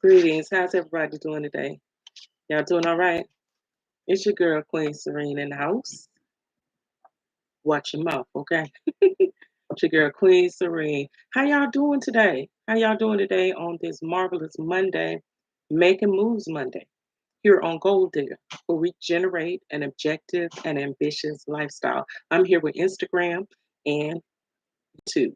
Greetings. How's everybody doing today? Y'all doing all right? It's your girl, Queen Serene, in the house. Watch your mouth, okay? It's your girl, Queen Serene. How y'all doing today? How y'all doing today on this marvelous Monday, Making Moves Monday, here on Gold Digger, where we generate an objective and ambitious lifestyle? I'm here with Instagram and YouTube.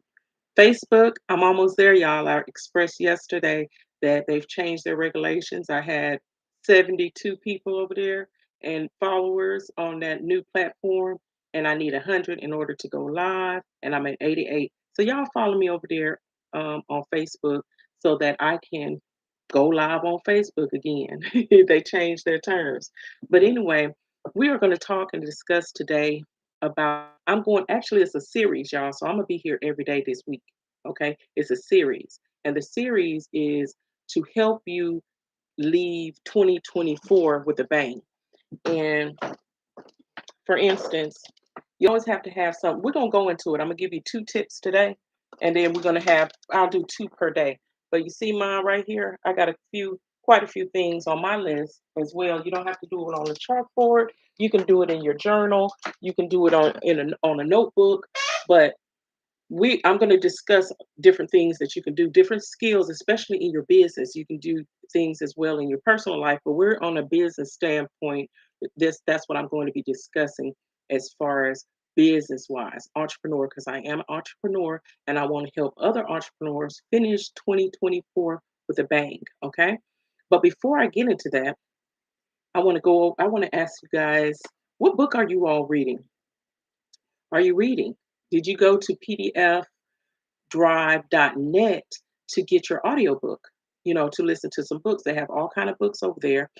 Facebook, I'm almost there, y'all. I expressed yesterday that they've changed their regulations. I had 72 people over there and followers on that new platform, and I need 100 in order to go live, and I'm at 88. So y'all follow me over there on Facebook so that I can go live on Facebook again. They changed their terms. But anyway, we are going to talk and discuss today about, I'm going, actually, it's a series, y'all. So I'm going to be here every day this week. Okay. It's a series. And the series is to help you leave 2024 with a bang. And for instance, you always have to have some. We're gonna go into it. I'm gonna give you two tips today, and then we're gonna have. I'll do two per day. But you see mine right here. I got quite a few things on my list as well. You don't have to do it on a chalkboard. You can do it in your journal. You can do it on a notebook. But I'm going to discuss different things that you can do, different skills, especially in your business. You can do things as well in your personal life, but we're on a business standpoint. That's what I'm going to be discussing as far as business wise, entrepreneur, because I am an entrepreneur and I want to help other entrepreneurs finish 2024 with a bang. Okay. But before I get into that, I want to ask you guys, what book are you all reading? Are you reading? Did you go to PDF drive.net to get your audiobook, to listen to some books? They have all kind of books over there.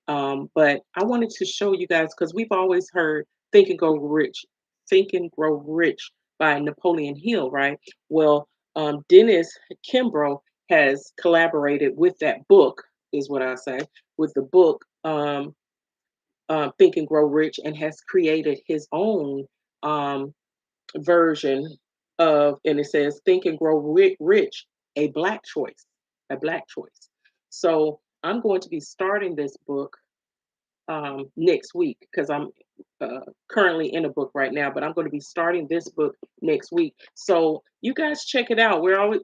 But I wanted to show you guys because we've always heard Think and Grow Rich by Napoleon Hill, right? Well, Dennis Kimbrough has collaborated with that book, is what I say, with the book Think and Grow Rich, and has created his own um, version of, and it says Think and Grow Rich, a black choice, a black choice. So I'm going to be starting this book next week because I'm currently in a book right now, but I'm going to be starting this book next week. So you guys check it out. We're always,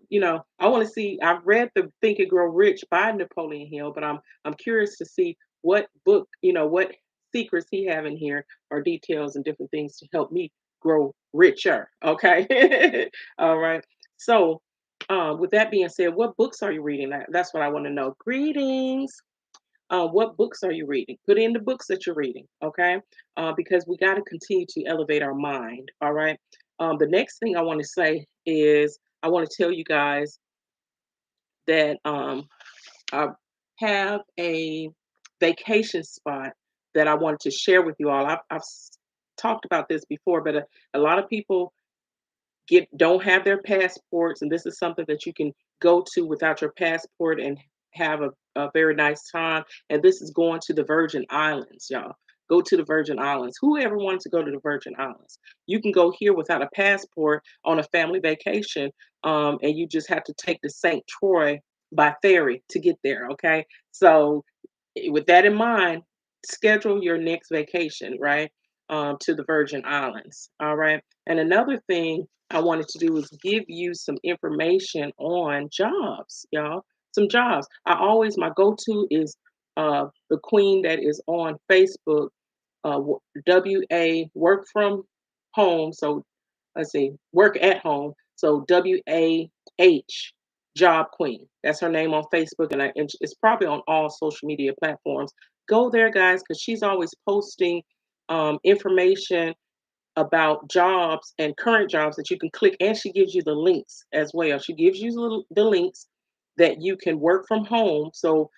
I want to see. I've read the Think and Grow Rich by Napoleon Hill, but I'm curious to see what book, what secrets he have in here or details and different things to help me grow richer. Okay, all right. So with that being said, what books are you reading? That's what I want to know. Greetings. What books are you reading? Put in the books that you're reading, okay? Because we got to continue to elevate our mind, all right? The next thing I want to say is I want to tell you guys that I have a vacation spot that I wanted to share with you all. I've talked about this before, but a lot of people don't have their passports, and this is something that you can go to without your passport and have a very nice time. And this is going to the Virgin Islands, y'all. Go to the Virgin Islands. Whoever wants to go to the Virgin Islands, you can go here without a passport on a family vacation, and you just have to take the St. Troy by ferry to get there. Okay, so with that in mind, schedule your next vacation, right? To the Virgin Islands. All right. And another thing I wanted to do is give you some information on jobs, y'all. Some jobs. My go to is the queen that is on Facebook, WA work from home. So let's see, work at home. So WAH job queen. That's her name on Facebook, and it's probably on all social media platforms. Go there, guys, because she's always posting information about jobs and current jobs that you can click, and she gives you the links as well. She gives you the links that you can work from home. So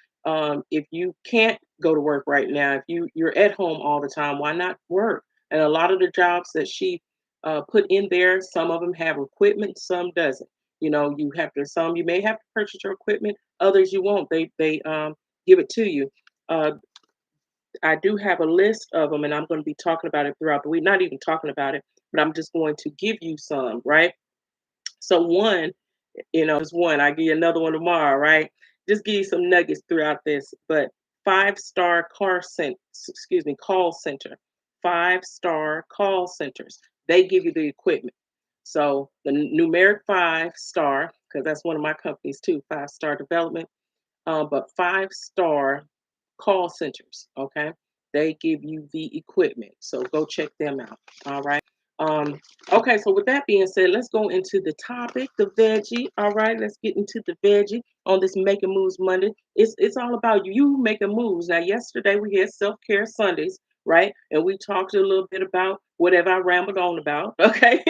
if you can't go to work right now, if you're at home all the time, why not work? And a lot of the jobs that she put in there, some of them have equipment, some doesn't. You may have to purchase your equipment, others you won't. They give it to you. Uh, I do have a list of them, and I'm going to be talking about it throughout the week. Not even talking about it, but I'm just going to give you some, right? So one, is one. I give you another one tomorrow, right? just give you some nuggets throughout this. But five-star call center, five-star call centers. They give you the equipment. So the numeric five star, because that's one of my companies too, five-star development, but five-star call centers, okay? They give you the equipment. So go check them out. All right. Um, okay, so with that being said, let's go into the topic, the veggie. All right, let's get into the veggie on this Making Moves Monday. It's all about you making moves. Now, yesterday we had self-care Sundays, right? And we talked a little bit about whatever I rambled on about. Okay.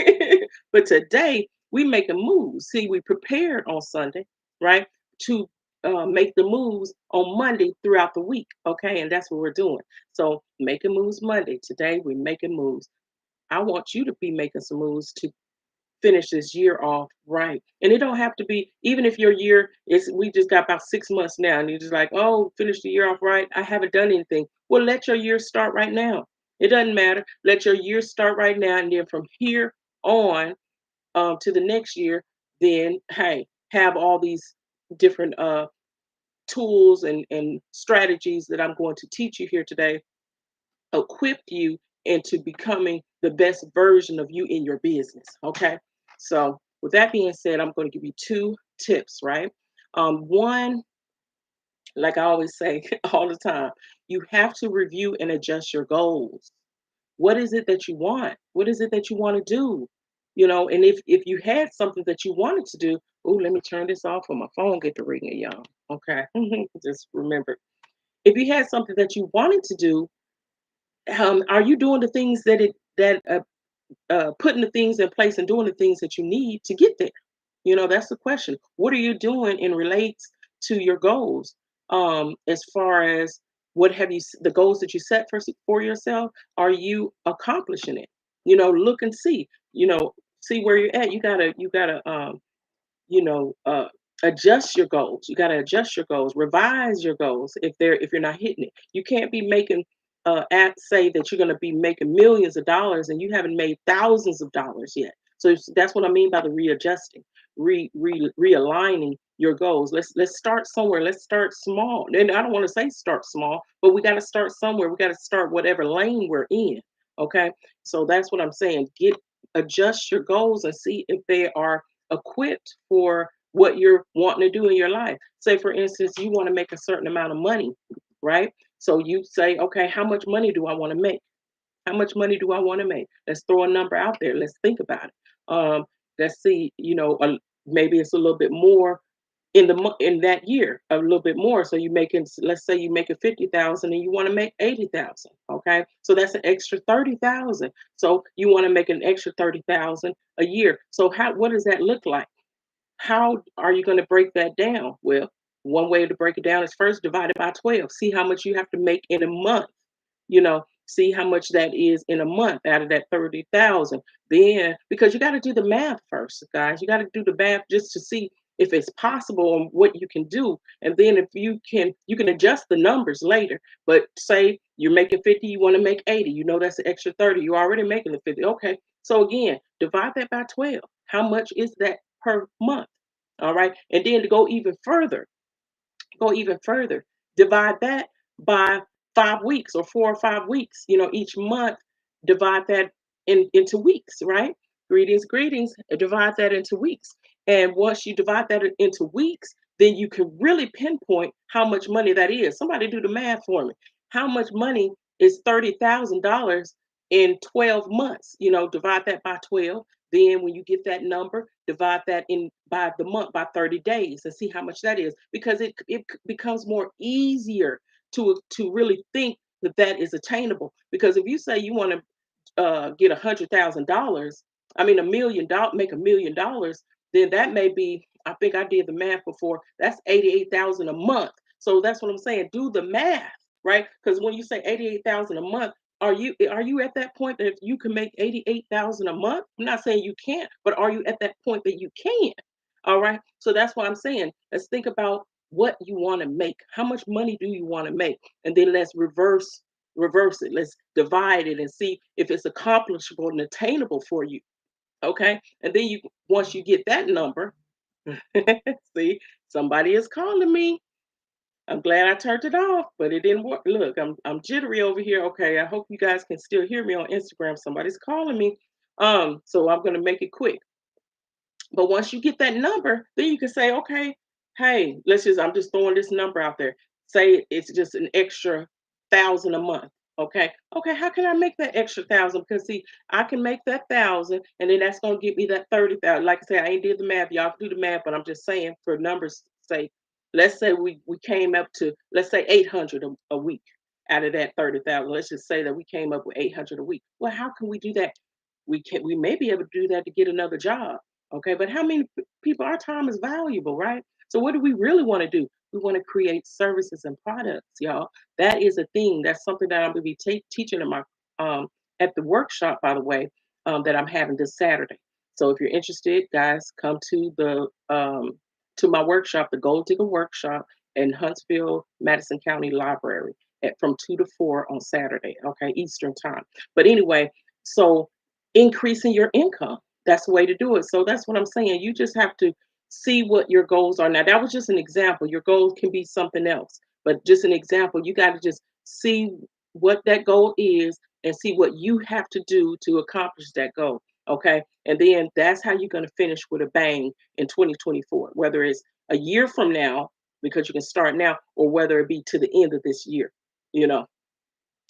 But today we making moves. See, we prepared on Sunday, right? To make the moves on Monday throughout the week. Okay, and that's what we're doing. So making moves Monday. Today we're making moves. I want you to be making some moves to finish this year off right. And it don't have to be, even if your year is, we just got about 6 months now, and you're just like, oh, finish the year off right. I haven't done anything. Well, let your year start right now. It doesn't matter. Let your year start right now. And then from here on to the next year, then hey, have all these different tools and strategies that I'm going to teach you here today equip you into becoming the best version of you in your business. Okay. So, with that being said, I'm going to give you two tips, right? One, like I always say all the time, you have to review and adjust your goals. What is it that you want? What is it that you want to do? And if you had something that you wanted to do, oh, let me turn this off on my phone, get the ringing, y'all. Okay. Just remember, if you had something that you wanted to do, are you doing the things that putting the things in place and doing the things that you need to get there? That's the question. What are you doing in relates to your goals? As far as what have the goals that you set for yourself? Are you accomplishing it? Look and see. See where you're at. You gotta you know, uh, adjust your goals. You got to adjust your goals, revise your goals if you're not hitting it. You can't be making say that you're going to be making millions of dollars and you haven't made thousands of dollars yet. So that's what I mean by the readjusting, realigning your goals. Let's start somewhere. Let's start small. And I don't want to say start small, but we got to start somewhere. We got to start whatever lane we're in. Okay, so that's what I'm saying. Adjust your goals and see if they are equipped for what you're wanting to do in your life. Say, for instance, you want to make a certain amount of money, right? So you say, okay, how much money do I want to make? How much money do I want to make? Let's throw a number out there. Let's think about it. Let's see, maybe it's a little bit more in that year, a little bit more. So you making, let's say you making 50,000 and you want to make 80,000. Okay, so that's an extra 30,000. So you want to make an extra 30,000 a year. So what does that look like? How are you going to break that down? Well, one way to break it down is first divide it by 12. See how much you have to make in a month. See how much that is in a month out of that 30,000. Then, because you got to do the math first, guys, you got to do the math just to see if it's possible and what you can do. And then if you can adjust the numbers later. But say you're making 50, you want to make 80, that's an extra 30. You're already making the 50. Okay. So again, divide that by 12. How much is that per month? All right. And then to go even further, divide that by 5 weeks or 4 or 5 weeks, each month, divide that into weeks, right? Greetings, divide that into weeks. And once you divide that into weeks, then you can really pinpoint how much money that is. Somebody do the math for me. How much money is $30,000 in 12 months? Divide that by 12. Then when you get that number, divide that in by the month by 30 days and see how much that is, because it becomes more easier to really think that that is attainable. Because if you say you want to get $100,000, I mean $1 million, make $1 million, then that may be. I think I did the math before. That's 88,000 a month. So that's what I'm saying. Do the math, right? Because when you say 88,000 a month, are you at that point that if you can make 88,000 a month? I'm not saying you can't, but are you at that point that you can? All right. So that's what I'm saying. Let's think about what you want to make. How much money do you want to make? And then let's reverse it. Let's divide it and see if it's accomplishable and attainable for you. Okay. And then once you get that number, see, somebody is calling me. I'm glad I turned it off, but it didn't work. Look, I'm jittery over here. Okay, I hope you guys can still hear me on Instagram. Somebody's calling me. So I'm gonna make it quick. But once you get that number, then you can say, okay, hey, I'm just throwing this number out there. Say it's just an extra 1,000 a month. Okay. Okay. How can I make that extra 1,000? Because see, I can make that 1,000 and then that's going to get me that 30,000. Like I said, I ain't did the math. Y'all can do the math, but I'm just saying for numbers sake, let's say we came up to, let's say 800 a week out of that 30,000. Let's just say that we came up with 800 a week. Well, how can we do that? We may be able to do that to get another job. Okay, but how many people, our time is valuable, right? So what do we really want to do? We want to create services and products, y'all. That is a thing. That's something that I'm going to be teaching in my um at the workshop, by the way, that I'm having this Saturday. So if you're interested, guys, come to my workshop, the Gold Digger Workshop in Huntsville, Madison County Library from 2 to 4 on Saturday, okay, Eastern time. But anyway, so increasing your income, that's the way to do it. So that's what I'm saying. You just have to see what your goals are. Now, that was just an example. Your goals can be something else, but just an example. You got to just see what that goal is and see what you have to do to accomplish that goal. Okay. And then that's how you're going to finish with a bang in 2024, whether it's a year from now, because you can start now, or whether it be to the end of this year, you know.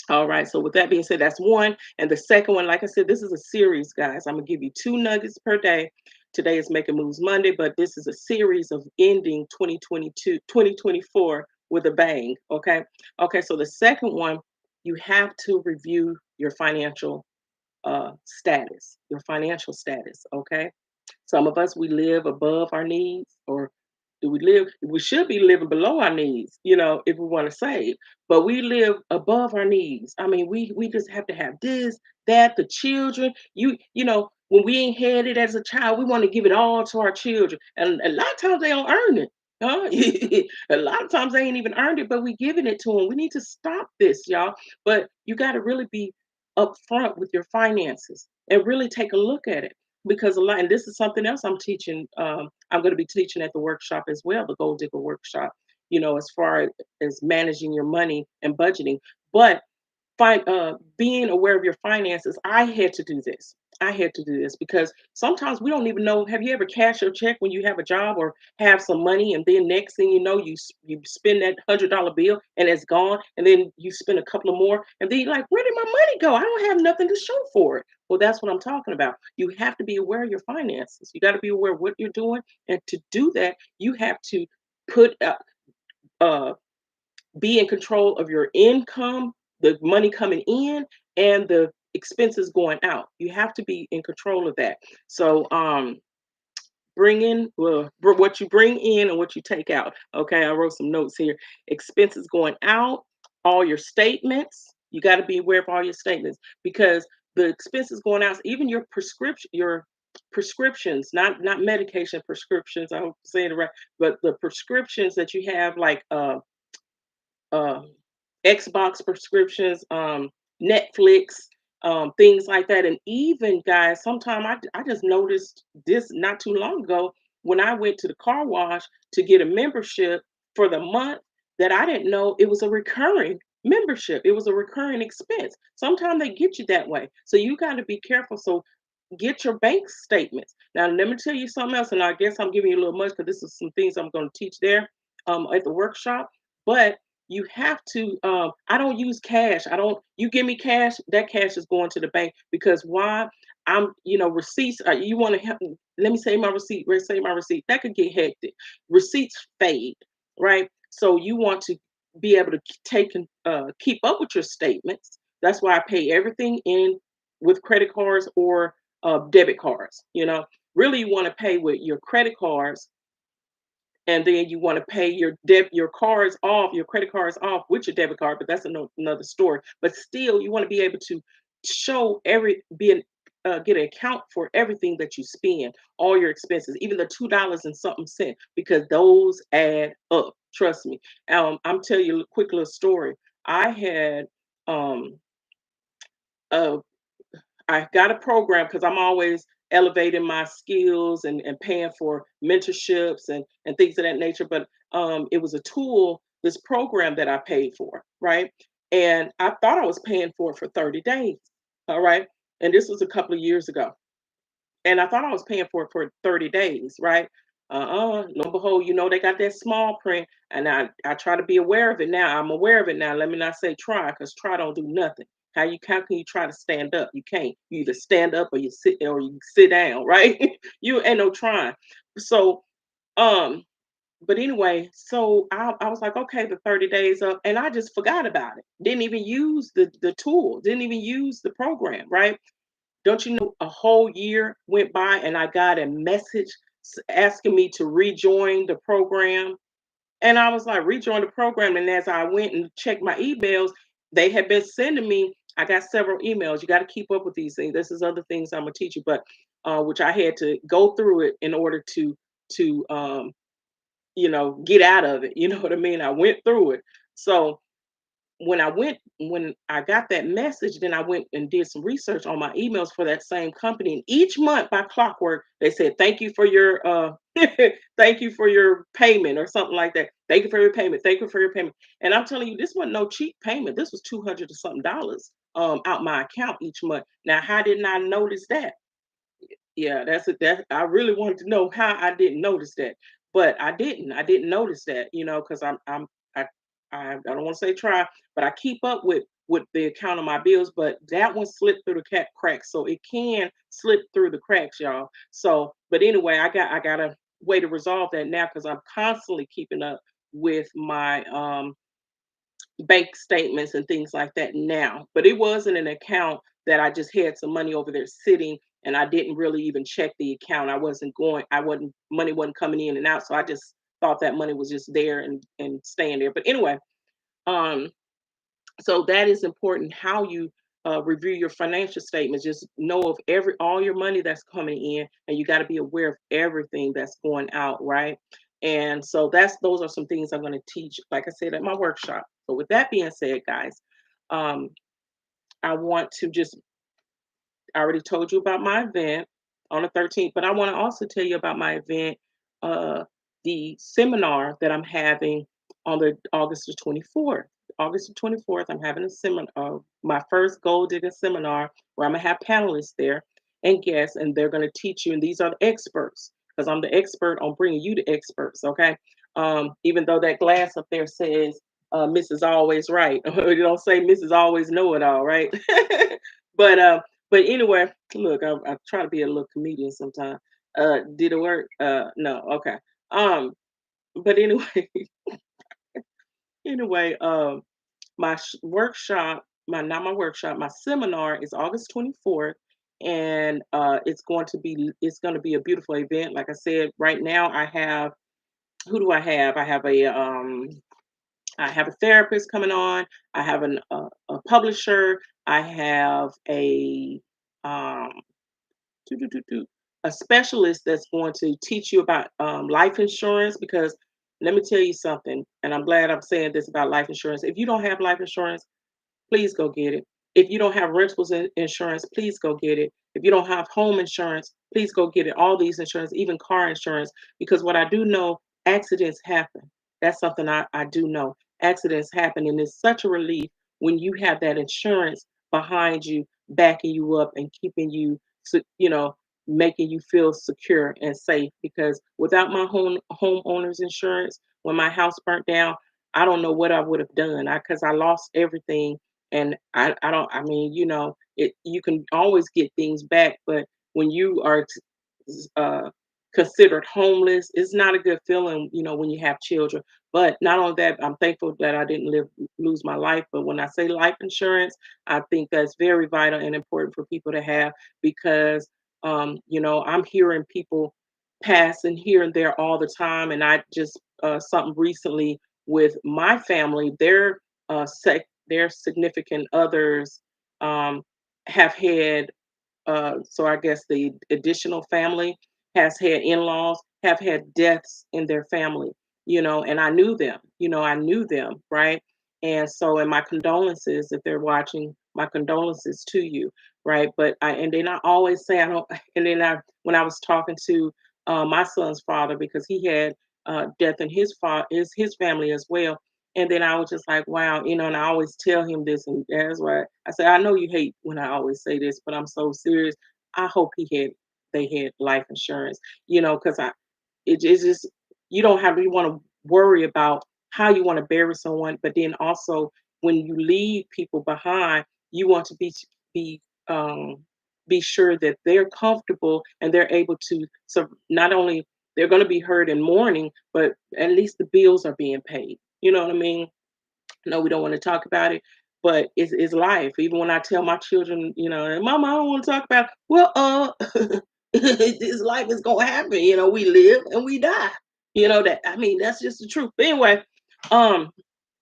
All right. So with that being said, that's one. And the second one, like I said, this is a series, guys. I'm gonna give you 2 nuggets per day. Today is Making Moves Monday, but this is a series of ending 2022, 2024 with a bang. Okay. Okay. So the second one, you have to review your financial status, your financial status. Okay. Some of us, we live above our needs, or do we live? We should be living below our needs, if we want to save. But we live above our needs. I mean, we just have to have this, that, the children. When we ain't had it as a child, we want to give it all to our children, and a lot of times they don't earn it. Huh? A lot of times they ain't even earned it, but we giving it to them. We need to stop this, y'all. But you got to really be upfront with your finances and really take a look at it, because a lot, and this is something else I'm teaching. I'm going to be teaching at the workshop as well, the Gold Digger Workshop. As far as managing your money and budgeting, but being aware of your finances. I had to do this. I had to do this because sometimes we don't even know. Have you ever cashed your check when you have a job or have some money, and then next thing you know, you spend that $100 bill and it's gone, and then you spend a couple of more, and then you're like, where did my money go? I don't have nothing to show for it. Well, that's what I'm talking about. You have to be aware of your finances. You got to be aware of what you're doing, and to do that, you have to put uh, be in control of your income, the money coming in, and the expenses going out. You have to be in control of that. So, what you bring in and what you take out. Okay, I wrote some notes here. Expenses going out, all your statements. You got to be aware of all your statements, because the expenses going out, even your prescriptions, not medication prescriptions. I hope I'm saying it right, but the prescriptions that you have, like uh, Xbox prescriptions, Netflix, things like that. And even, guys, sometimes I just noticed this not too long ago when I went to the car wash to get a membership for the month, that I didn't know it was a recurring membership. It was a recurring expense. Sometimes they get you that way. So you got to be careful. So get your bank statements. Now, let me tell you something else. And I guess I'm giving you a little much because this is some things I'm going to teach there at the workshop. But you have to, I don't use cash. I don't You give me cash, that cash is going to the bank. Because why? Receipts, you want to help, let me say my receipt, say my receipt, that could get hectic. Receipts fade, right? So you want to be able to take and keep up with your statements. That's why I pay everything in with credit cards or debit cards. Really, you want to pay with your credit cards, and then you want to pay your cards off, your credit cards off with your debit card. But that's another story. But still, you want to be able to show get an account for everything that you spend, all your expenses, even the $2 and something cent, because those add up. Trust me. I'm telling you a quick little story. I had um, a I got a program because I'm always elevating my skills and paying for mentorships and things of that nature. But it was a tool this program that I paid for, right? And I thought I was paying for it for 30 days. All right. And this was a couple of years ago. And I thought I was paying for it for 30 days, right? Lo and behold, they got that small print, and I try to be aware of it now. I'm aware of it now. Let me not say try, because try don't do nothing. How can you try to stand up? You can't. You either stand up or you sit down, right? You ain't no trying. So um, but anyway, so I was like, okay, the 30 days up, and I just forgot about it. Didn't even use the tool, didn't even use the program, right? Don't you know a whole year went by and I got a message asking me to rejoin the program? And I was like, rejoin the program. And as I went and checked my emails, they had been sending me, I got several emails. You got to keep up with these things. This is other things I'm gonna teach you, but which I had to go through it in order to get out of it. You know what I mean? I went through it. So when I got that message, then I went and did some research on my emails for that same company. And each month by clockwork, they said, thank you for your thank you for your payment or something like that. Thank you for your payment. Thank you for your payment. And I'm telling you, this wasn't no cheap payment. This was 200 or something dollars out my account each month. Now, how didn't I notice that? Yeah, that I really wanted to know how I didn't notice that, but I didn't. I didn't notice that, because I I don't want to say try, but I keep up with the account of my bills, but that one slipped through the cracks, so it can slip through the cracks, y'all. So, but anyway, I got a way to resolve that now because I'm constantly keeping up with my bank statements and things like that now. But it wasn't an account that I just had some money over there sitting and I didn't really even check the account. I wasn't, money wasn't coming in and out. So I just thought that money was just there and staying there. But anyway, um, so that is important how you review your financial statements. Just know of all your money that's coming in, and you got to be aware of everything that's going out, right? And so those are some things I'm going to teach, like I said, at my workshop. So with that being said, guys, um, I want to just I already told you about my event on the 13th, but I want to also tell you about my event, uh, the seminar that I'm having on the August the 24th. August the 24th, I'm having a seminar, my first gold digger seminar, where I'm gonna have panelists there and guests, and they're gonna teach you. And these are the experts, because I'm the expert on bringing you the experts. Okay, even though that glass up there says Mrs. Always Right, you don't say Mrs. Always Know It All, right? but but anyway, look, I try to be a little comedian sometimes. Did it work? No. Okay. Um, but anyway, anyway, my workshop, my not my workshop, my seminar is August 24th, and it's going to be a beautiful event. Like I said, right now I have who do I have? I have a therapist coming on. I have a publisher. I have um, do, do, do, do, a specialist that's going to teach you about life insurance. Because let me tell you something, and I'm glad I'm saying this about life insurance. If you don't have life insurance, please go get it. If you don't have rentals insurance, please go get it. If you don't have home insurance, please go get it. All these insurance, even car insurance, because what I do know, accidents happen. That's something I do know. Accidents happen, and it's such a relief when you have that insurance behind you, backing you up and keeping you, making you feel secure and safe. Because without my homeowner's insurance, when my house burnt down, I don't know what I would have done. Because I lost everything, and I don't, I mean, you can always get things back, but when you are uh considered homeless, it's not a good feeling, when you have children. But not only that, I'm thankful that I didn't lose my life. But when I say life insurance, I think that's very vital and important for people to have. Because I'm hearing people passing here and there all the time. And I just something recently with my family, their significant others have had, so I guess the additional family has had in-laws, have had deaths in their family, and I knew them, right? And so, and my condolences, if they're watching, my condolences to you, right? And then I always say, I don't, and then when I was talking to my son's father, because he had death in his family as well. And then I was just like, wow, and I always tell him this, and that's why I say, I know you hate when I always say this, but I'm so serious. I hope they had life insurance, because it's just you don't have you want to worry about how you want to bury someone, but then also when you leave people behind, you want to be um be sure that they're comfortable and they're able to, so not only they're going to be heard in mourning, but at least the bills are being paid. You know what I mean? No, we don't want to talk about it, but it's life. Even when I tell my children, Mama, I don't want to talk about it. Well, this life is gonna happen. We live and we die. That, I mean, that's just the truth. But anyway, um,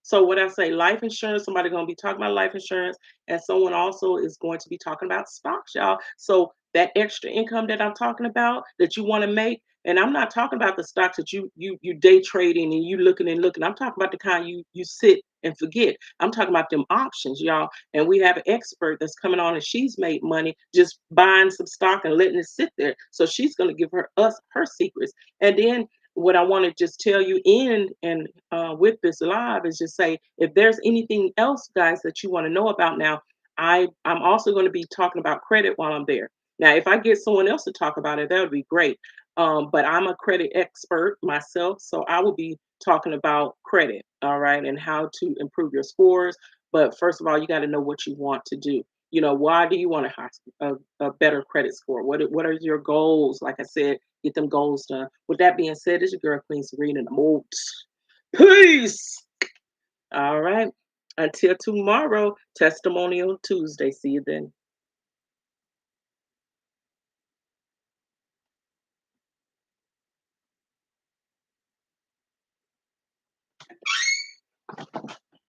so what I say, life insurance, somebody gonna be talking about life insurance, and someone also is going to be talking about stocks, y'all. So that extra income that I'm talking about that you want to make, and I'm not talking about the stocks that you day trading and you looking and looking. I'm talking about the kind you sit and forget. I'm talking about them options, y'all. And we have an expert that's coming on, and she's made money just buying some stock and letting it sit there. So she's gonna give us her secrets. And then what I want to just tell you in and with this live is just say, if there's anything else, guys, that you want to know about now, I'm also going to be talking about credit while I'm there. Now, if I get someone else to talk about it, that would be great. But I'm a credit expert myself, so I will be talking about credit, all right, and how to improve your scores. But first of all, you got to know what you want to do. Why do you want a better credit score? What are your goals? Like I said, get them goals done. With that being said, it's your girl Queen Serena in the mood. Peace. All right. Until tomorrow, Testimonial Tuesday. See you then.